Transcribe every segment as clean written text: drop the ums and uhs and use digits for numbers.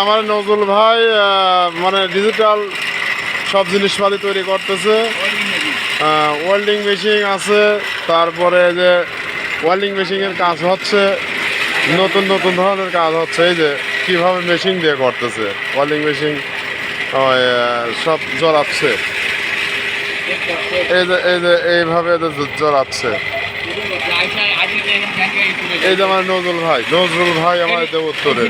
আমার নজরুল ভাই মানে ডিজিটাল সব জিনিসপাতি তৈরি করতেছে। ওয়েল্ডিং মেশিন আছে, তারপরে যে ওয়েল্ডিং মেশিনের কাজ হচ্ছে, নতুন নতুন ধরনের কাজ হচ্ছে। এই যে কীভাবে মেশিন দিয়ে করতেছে, ওয়েল্ডিং মেশিন সব জ্বলাচ্ছে। এই যে এইভাবে জ্বলাচ্ছে। এই যে আমার নজরুল ভাই আমার দেবোত্তরে।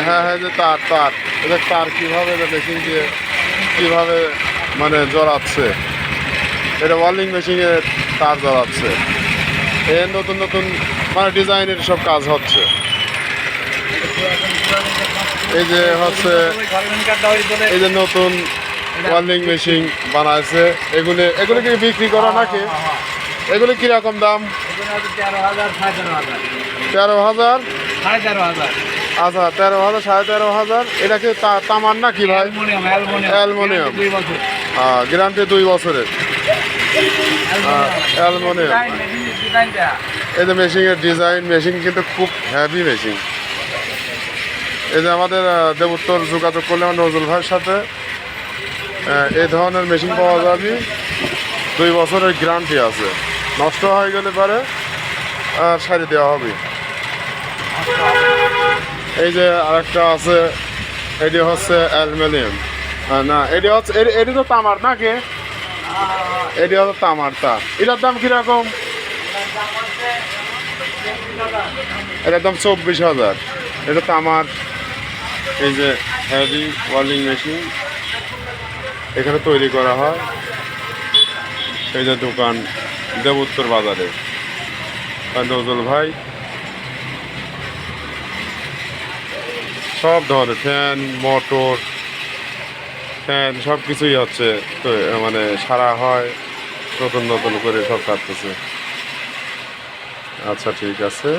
হ্যাঁ হ্যাঁ, যে তার এটা তার কীভাবে মেশিন দিয়ে কীভাবে মানে জ্বলাচ্ছে, এটা ওয়েল্ডিং মেশিনে তার জ্বলাচ্ছে। এর নতুন নতুন মানে ডিজাইনের সব কাজ হচ্ছে। এই যে হচ্ছে এই যে নতুন ওয়েল্ডিং মেশিন বানাইছে। এগুলো কি বিক্রি করা নাকি? এগুলো কিরকম দাম? 13,000। আচ্ছা, 13,000 13,500। এটা কি তামার নাকি ভাই? অ্যালুমিনিয়াম। গ্যারান্টি 2 বছরের অ্যালুমিনিয়াম। এই যে মেশিনের ডিজাইন, মেশিন কিন্তু খুব হেভি মেশিন। এই যে আমাদের দেবোত্তর যোগাযোগ করলে আমার নজরুল ভাইয়ের সাথে এই ধরনের মেশিন পাওয়া যাবে। 2 বছরের গ্যারান্টি আছে, নষ্ট হয়ে গেলে পরে সারিয়ে দেওয়া হবে। এই যে আরেকটা আছে, এটি হচ্ছে অ্যালুমিনিয়াম। না, এটি তো তামার নাকি? এটি হচ্ছে তামার। এটার দাম কিরকম? এটার দাম 24,000। এটা তামার। এই যে হেভি ওয়েল্ডিং মেশিন এখানে তৈরি করা হয়। এই যে দোকান দেবোত্তর বাজারে নজরুল ভাই সব ধরনের ফ্যান, মোটর, ফ্যান সব কিছুই হচ্ছে তো মানে সারা হয়, নতুন নতুন করে সব কাটতেছে। আচ্ছা, ঠিক আছে।